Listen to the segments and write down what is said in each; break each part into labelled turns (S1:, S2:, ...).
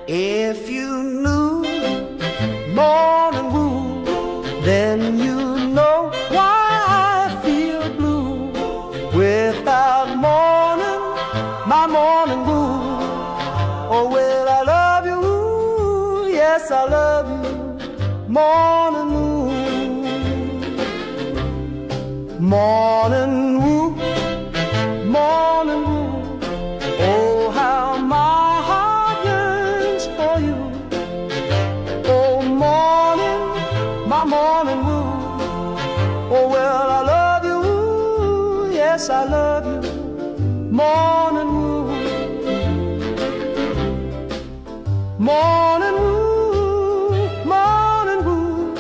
S1: If you knew morning wood, then you know why I feel blue. Without morning, my morning wood. Oh, well, I love you, yes, I love you, morning wood. Morning wood, morning wood. Oh, how my heart yearns for you. Oh, morning, my morning wood. Oh, well, I love you, yes, I love you, morning wood. Morning wood, morning wood.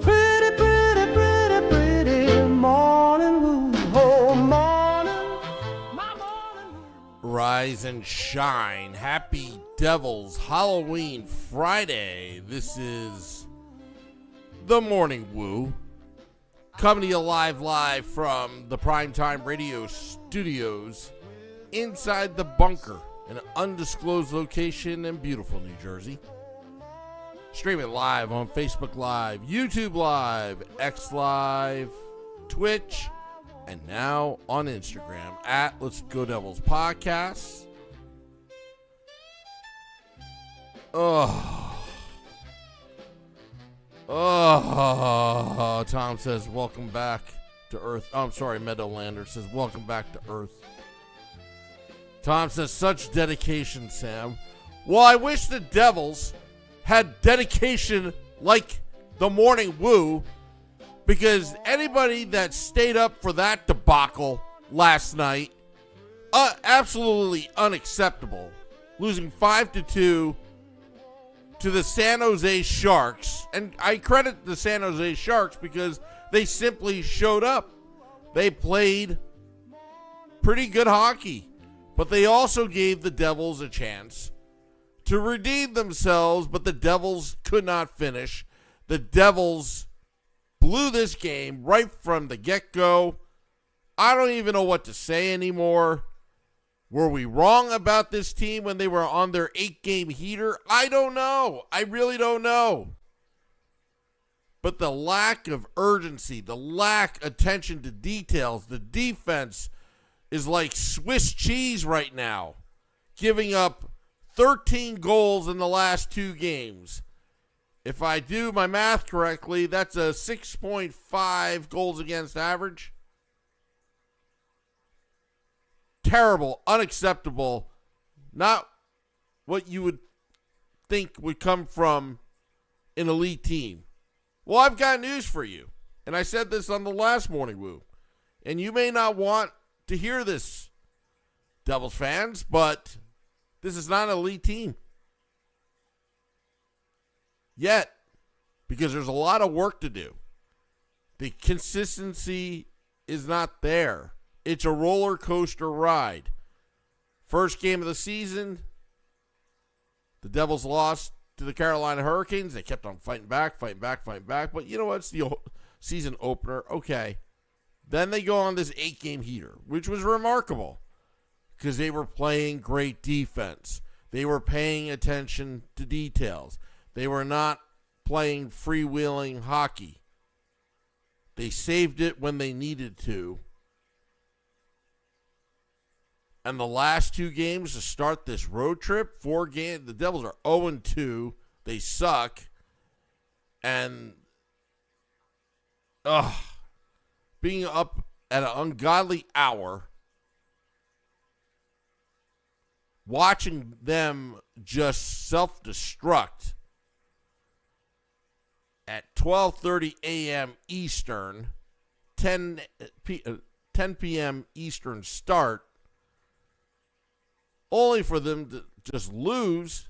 S1: Pretty, pretty, pretty, pretty morning wood. Oh, morning, my morning wood.
S2: Rise and shine. Happy Devil's Halloween Friday. This is the Morning Woo. Coming to you live from the Primetime Radio Studios inside the bunker in an undisclosed location in beautiful New Jersey. Streaming live on Facebook Live, YouTube Live, X Live, Twitch, and now on Instagram at Let's Go Devils Podcast. Tom says, welcome back to Earth. Oh, I'm sorry, Meadowlander says, welcome back to Earth. Tom says, such dedication, Sam. Well, I wish the Devils had dedication like the Morning Woo, because anybody that stayed up for that debacle last night, absolutely unacceptable. Losing 5-2 to the San Jose Sharks. And I credit the San Jose Sharks because they simply showed up. They played pretty good hockey. But they also gave the Devils a chance to redeem themselves, but the Devils could not finish. The Devils blew this game right from the get-go. I don't even know what to say anymore. Were we wrong about this team when they were on their 8-game heater? I don't know. I really don't know. But the lack of urgency, the lack of attention to details, the defense is like Swiss cheese right now, giving up 13 goals in the last 2 games. If I do my math correctly, that's a 6.5 goals against average. Terrible, unacceptable, not what you would think would come from an elite team. Well, I've got news for you, and I said this on the last Morning Woo, and you may not want to hear this, Devils fans, but this is not an elite team yet, because there's a lot of work to do. The consistency is not there. It's a roller coaster ride. First game of the season, the Devils lost to the Carolina Hurricanes. They kept on fighting back. But you know what? It's the season opener. Okay. Then they go on this 8-game heater, which was remarkable because they were playing great defense. They were paying attention to details. They were not playing freewheeling hockey. They saved it when they needed to. And the last 2 games to start this road trip, 4 games, the Devils are 0-2. They suck. And, being up at an ungodly hour, watching them just self-destruct at 12:30 a.m. Eastern, 10 p.m. Eastern start, only for them to just lose.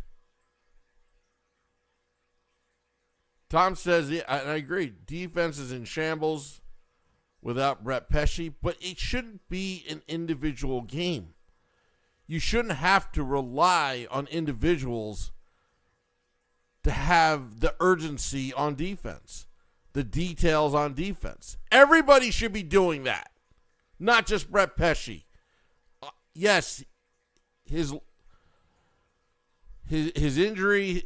S2: Tom says, yeah, I agree, defense is in shambles without Brett Pesce, but it shouldn't be an individual game. You shouldn't have to rely on individuals to have the urgency on defense. the details on defense. Everybody should be doing that, not just Brett Pesce. Yes, his injury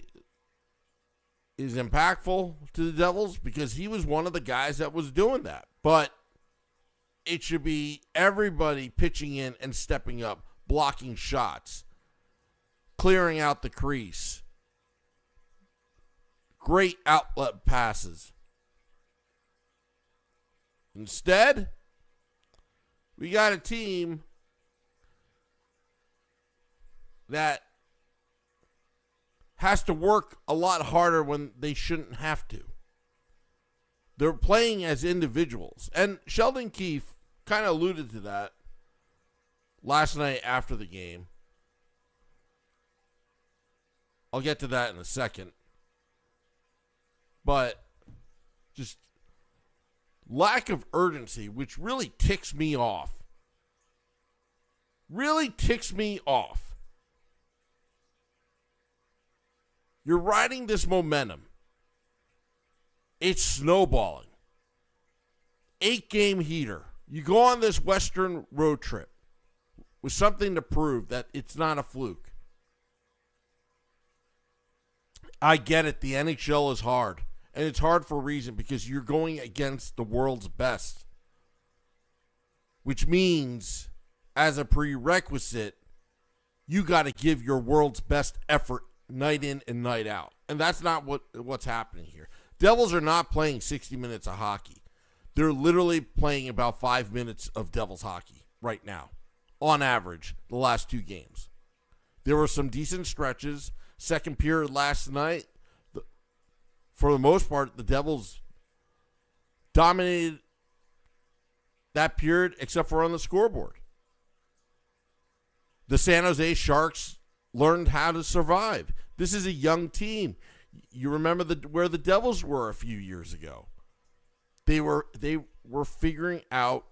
S2: is impactful to the Devils because he was one of the guys that was doing that. But it should be everybody pitching in and stepping up, blocking shots, clearing out the crease, great outlet passes. Instead, we got a team that has to work a lot harder when they shouldn't have to. They're playing as individuals. And Sheldon Keefe kind of alluded to that last night after the game. I'll get to that in a second. But just lack of urgency, which really ticks me off. Really ticks me off. You're riding this momentum. It's snowballing. 8-game heater. You go on this Western road trip with something to prove that it's not a fluke. I get it. The NHL is hard. And it's hard for a reason because you're going against the world's best. Which means, as a prerequisite, you got to give your world's best effort night in and night out. And that's not what's happening here. Devils are not playing 60 minutes of hockey. They're literally playing about 5 minutes of Devils hockey right now, on average, the last 2 games. There were some decent stretches. Second period last night, for the most part, the Devils dominated that period except for on the scoreboard. The San Jose Sharks learned how to survive. This is a young team. You remember where the Devils were a few years ago. They were figuring out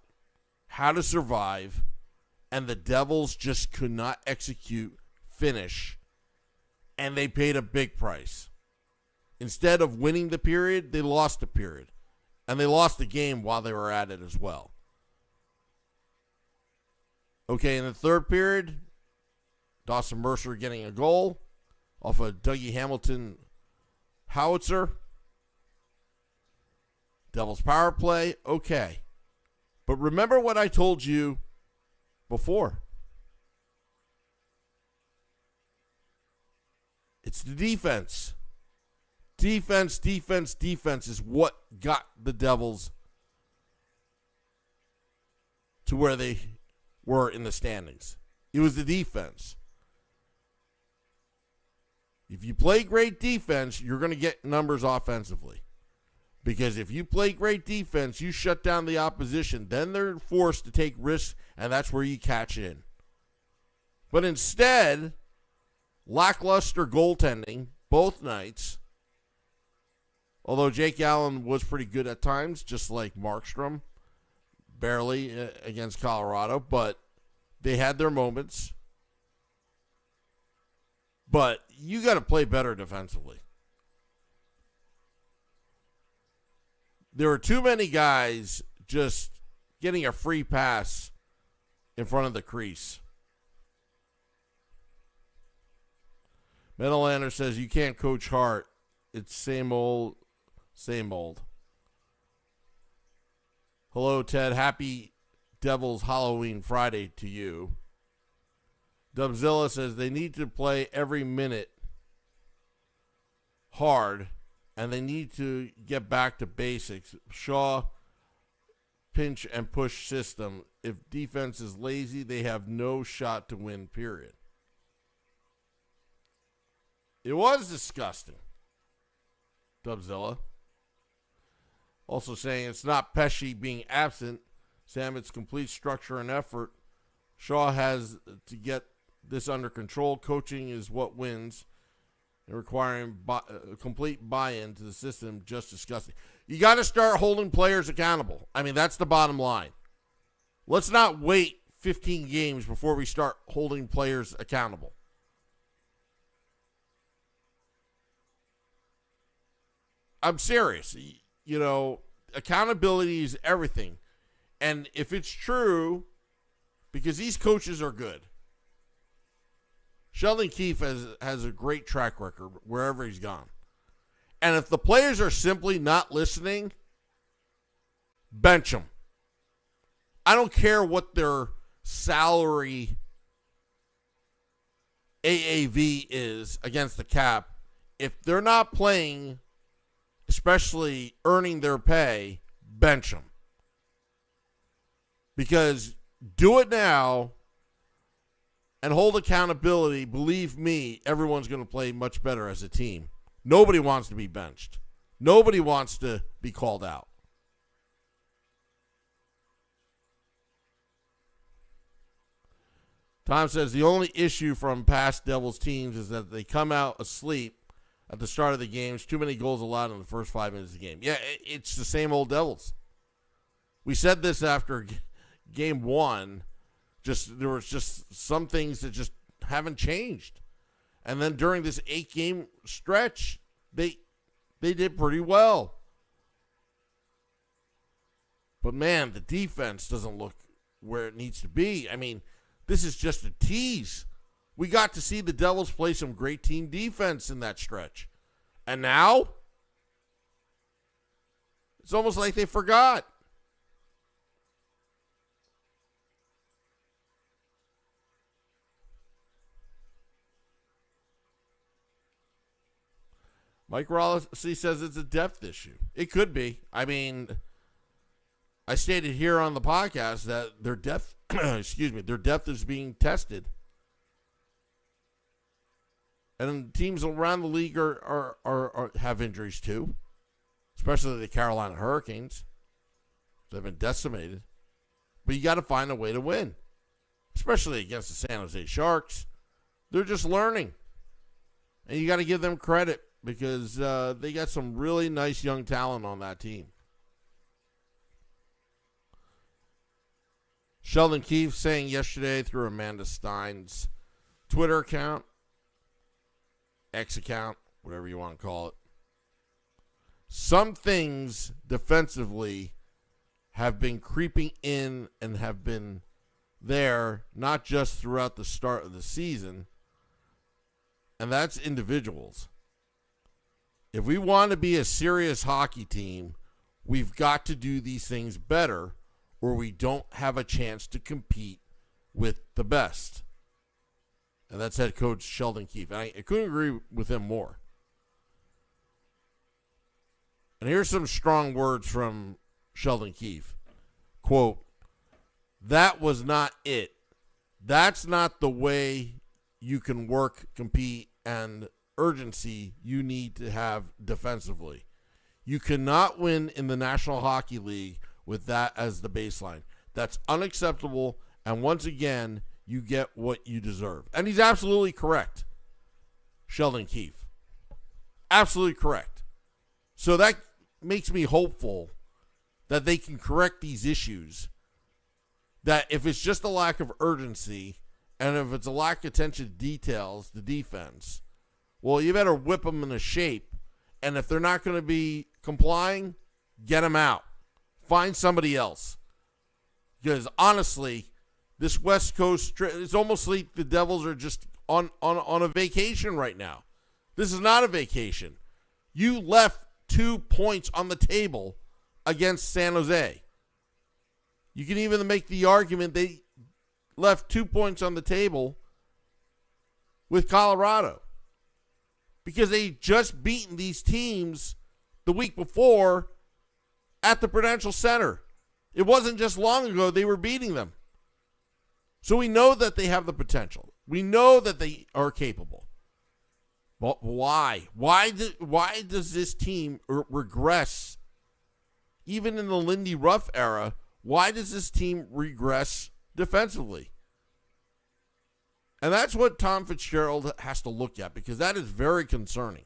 S2: how to survive, and the Devils just could not execute, finish, and they paid a big price. Instead of winning the period, they lost the period, and they lost the game while they were at it as well. Okay, in the third period, Dawson Mercer getting a goal off a Dougie Hamilton howitzer. Devils power play, okay. But remember what I told you before. It's the defense. Defense is what got the Devils to where they were in the standings. It was the defense. If you play great defense, you're going to get numbers offensively. Because if you play great defense, you shut down the opposition. Then they're forced to take risks, and that's where you catch in. But instead, lackluster goaltending both nights. Although Jake Allen was pretty good at times, just like Markstrom. Barely against Colorado, but they had their moments. But you got to play better defensively. There are too many guys just getting a free pass in front of the crease. Meadowlander says you can't coach Hart. It's same old, same old. Hello, Ted. Happy Devil's Halloween Friday to you. Dubzilla says they need to play every minute hard, and they need to get back to basics. Shaw, pinch and push system. If defense is lazy, they have no shot to win, period. It was disgusting. Dubzilla. Also saying it's not Pesce being absent. Sam, it's complete structure and effort. Shaw has to get this under control. Coaching is what wins. And requiring complete buy-in to the system, just disgusting. You got to start holding players accountable. I mean, that's the bottom line. Let's not wait 15 games before we start holding players accountable. I'm serious. accountability is everything. And if it's true, because these coaches are good. Sheldon Keefe has a great track record wherever he's gone. And if the players are simply not listening, bench them. I don't care what their salary AAV is against the cap. If they're not playing, especially earning their pay, bench them. Because do it now and hold accountability. Believe me, everyone's going to play much better as a team. Nobody wants to be benched. Nobody wants to be called out. Tom says the only issue from past Devils teams is that they come out asleep at the start of the games. Too many goals allowed in the first 5 minutes of the game. Yeah, it's the same old Devils. We said this after game 1. There was just some things that just haven't changed. And then during this 8-game stretch, they did pretty well. But man, the defense doesn't look where it needs to be. I mean, this is just a tease. We got to see the Devils play some great team defense in that stretch. And now, it's almost like they forgot. Mike Rossi says it's a depth issue. It could be. I mean, I stated here on the podcast that their depth, their depth is being tested. And teams around the league are have injuries too, especially the Carolina Hurricanes. They've been decimated. But you got to find a way to win, especially against the San Jose Sharks. They're just learning. And you got to give them credit because they got some really nice young talent on that team. Sheldon Keefe saying yesterday through Amanda Stein's Twitter account, X account, whatever you want to call it, some things defensively have been creeping in and have been there, not just throughout the start of the season, and that's individuals. If we want to be a serious hockey team, we've got to do these things better, or we don't have a chance to compete with the best. And that's head coach Sheldon Keefe. And I couldn't agree with him more. And here's some strong words from Sheldon Keefe. Quote, "That was not it. That's not the way you can work, compete, and urgency you need to have defensively. You cannot win in the National Hockey League with that as the baseline. That's unacceptable, and once again, you get what you deserve." And he's absolutely correct, Sheldon Keefe. Absolutely correct. So that makes me hopeful that they can correct these issues. That if it's just a lack of urgency, and if it's a lack of attention to details, the defense, well, you better whip them into shape. And if they're not going to be complying, get them out. Find somebody else. Because honestly, this West Coast trip, it's almost like the Devils are just on a vacation right now. This is not a vacation. You left 2 points on the table against San Jose. You can even make the argument they left 2 points on the table with Colorado. Because they just beaten these teams the week before at the Prudential Center. It wasn't just long ago they were beating them. So we know that they have the potential. We know that they are capable. But why? Why does this team regress? Even in the Lindy Ruff era, why does this team regress defensively? And that's what Tom Fitzgerald has to look at, because that is very concerning.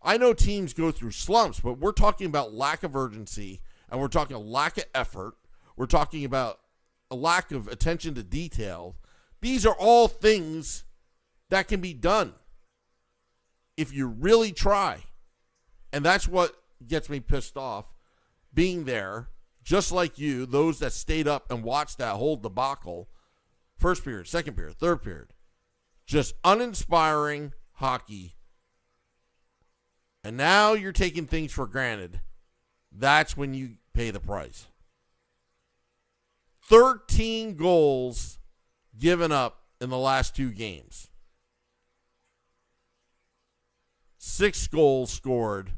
S2: I know teams go through slumps, but we're talking about lack of urgency, and we're talking a lack of effort. We're talking about a lack of attention to detail. These are all things that can be done if you really try. And that's what gets me pissed off. Being there, just like you, those that stayed up and watched that whole debacle, first period, second period, third period, just uninspiring hockey. And now you're taking things for granted. That's when you pay the price. 13 goals given up in the last 2 games. 6 goals scored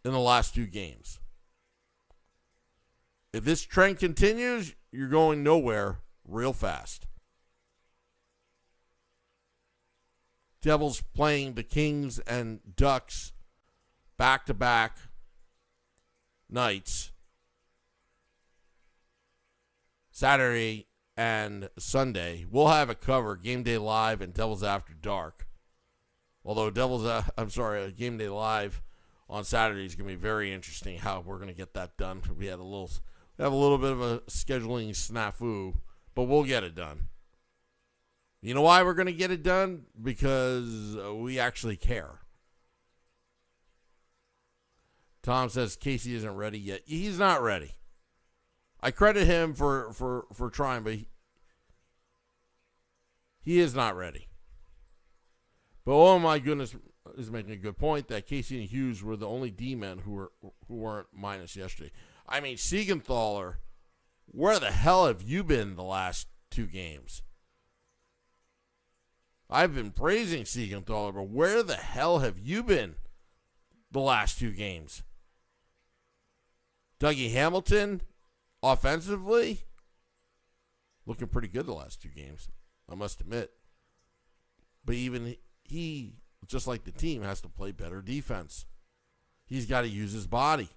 S2: in the last 2 games. If this trend continues, you're going nowhere real fast. Devils playing the Kings and Ducks back-to-back nights, Saturday and Sunday. We'll have it covered, Game Day Live and Devils After Dark. Although Game Day Live on Saturday is going to be very interesting how we're going to get that done. We have a little bit of a scheduling snafu, but we'll get it done. You know why we're going to get it done? Because we actually care. Tom says Casey isn't ready yet. He's not ready. I credit him for trying, but he is not ready. But oh my goodness, is making a good point that Casey and Hughes were the only D-men who weren't minus yesterday. I mean, Siegenthaler, where the hell have you been the last 2 games? I've been praising Siegenthaler, but where the hell have you been the last 2 games? Dougie Hamilton, offensively, looking pretty good the last 2 games, I must admit. But even he, just like the team, has to play better defense. He's got to use his body.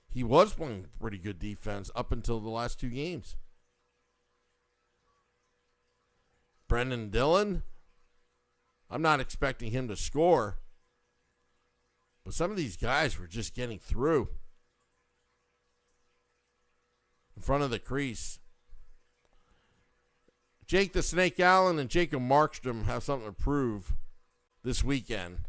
S2: He was playing pretty good defense up until the last 2 games. Brendan Dillon, I'm not expecting him to score, but some of these guys were just getting through in front of the crease. Jake the Snake Allen and Jacob Markstrom have something to prove this weekend.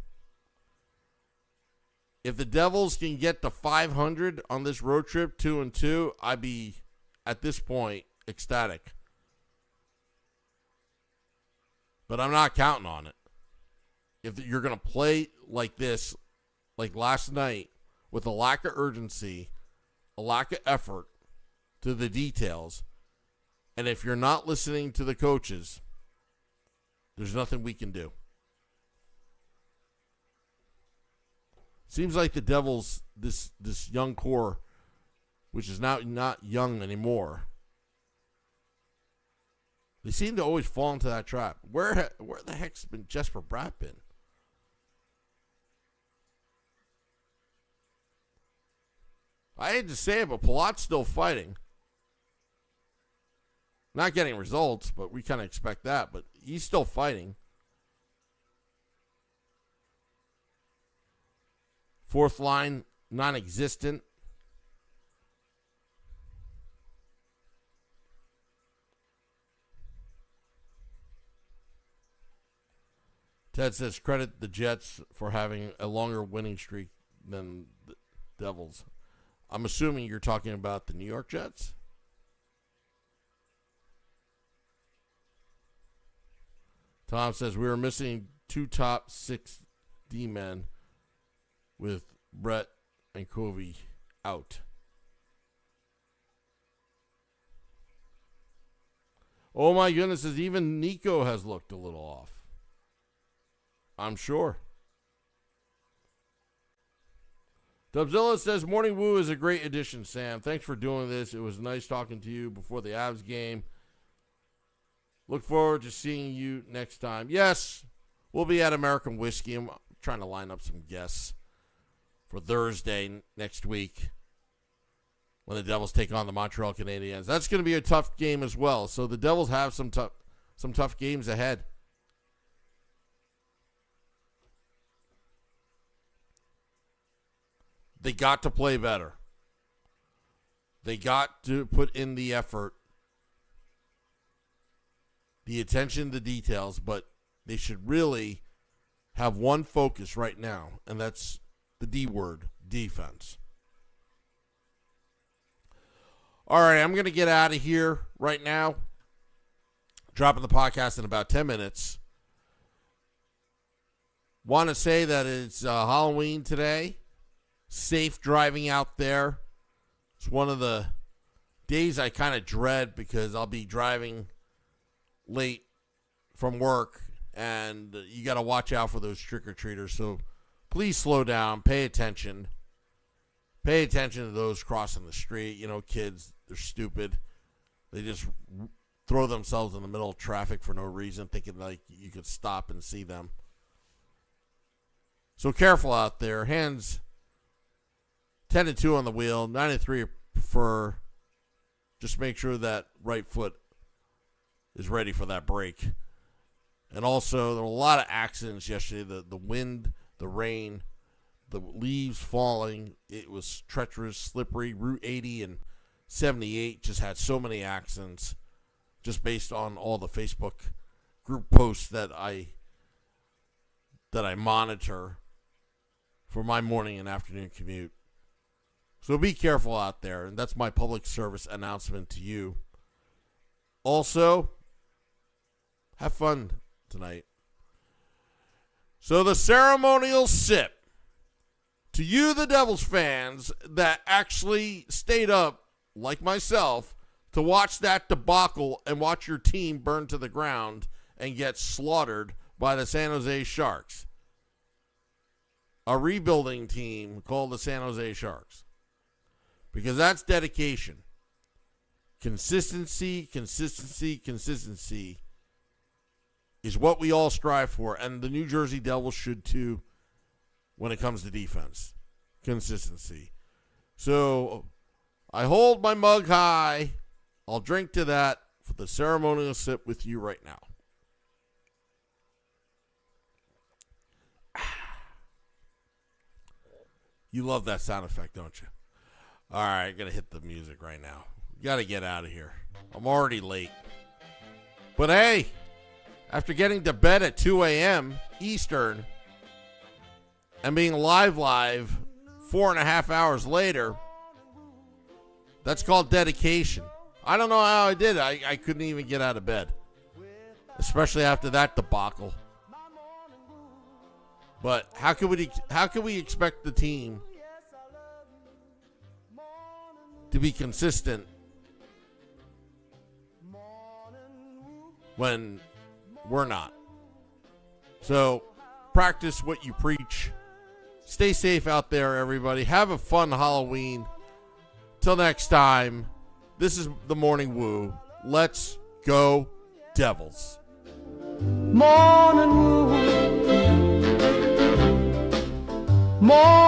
S2: If the Devils can get to 500 on this road trip, 2-2, I'd be, at this point, ecstatic. But I'm not counting on it. If you're going to play like this, like last night, with a lack of urgency, a lack of effort to the details, and if you're not listening to the coaches, there's nothing we can do. Seems like the Devils, this young core, which is now not young anymore, they seem to always fall into that trap. Where the heck's been Jesper Bratt been? I hate to say it, but Palat's still fighting. Not getting results, but we kind of expect that. But he's still fighting. Fourth line, non-existent. Ted says, credit the Jets for having a longer winning streak than the Devils. I'm assuming you're talking about the New York Jets? Tom says, we were missing 2 top 6 D-men with Brett and Covey out. Oh my goodness, says even Nico has looked a little off. I'm sure. Dubzilla says, Morning Woo is a great addition, Sam. Thanks for doing this. It was nice talking to you before the Avs game. Look forward to seeing you next time. Yes, we'll be at American Whiskey. I'm trying to line up some guests for Thursday next week when the Devils take on the Montreal Canadiens. That's going to be a tough game as well. So the Devils have some tough games ahead. They got to play better. They got to put in the effort, the attention to details, but they should really have one focus right now, and that's the D word, defense. All right, I'm going to get out of here right now. Dropping the podcast in about 10 minutes. Want to say that it's Halloween today. Safe driving out there. It's one of the days I kind of dread because I'll be driving late from work, and you got to watch out for those trick-or-treaters. So please slow down, pay attention. Pay attention to those crossing the street. You know, kids, they're stupid. They just throw themselves in the middle of traffic for no reason, thinking like you could stop and see them. So careful out there. Hands 10 and 2 on the wheel, 9 and 3 for. Just make sure that right foot is ready for that brake. And also, there were a lot of accidents yesterday. The wind, the rain, the leaves falling. It was treacherous, slippery. Route 80 and 78 just had so many accidents just based on all the Facebook group posts that I monitor for my morning and afternoon commute. So be careful out there, and that's my public service announcement to you. Also, have fun tonight. So the ceremonial sip. To you, the Devils fans that actually stayed up, like myself, to watch that debacle and watch your team burn to the ground and get slaughtered by the San Jose Sharks. A rebuilding team called the San Jose Sharks. Because that's dedication. Consistency is what we all strive for. And the New Jersey Devils should too when it comes to defense. Consistency. So I hold my mug high. I'll drink to that for the ceremonial sip with you right now. You love that sound effect, don't you? All right, I got to hit the music right now. Got to get out of here. I'm already late. But hey, after getting to bed at 2 a.m. Eastern and being live 4.5 hours later, that's called dedication. I don't know how I did it. I couldn't even get out of bed, especially after that debacle. But how can we expect the team to be consistent when we're not? So practice what you preach. Stay safe out there, everybody. Have a fun Halloween. Till next time, this is the Morning Woo. Let's go, Devils.
S1: Morning Woo. Morning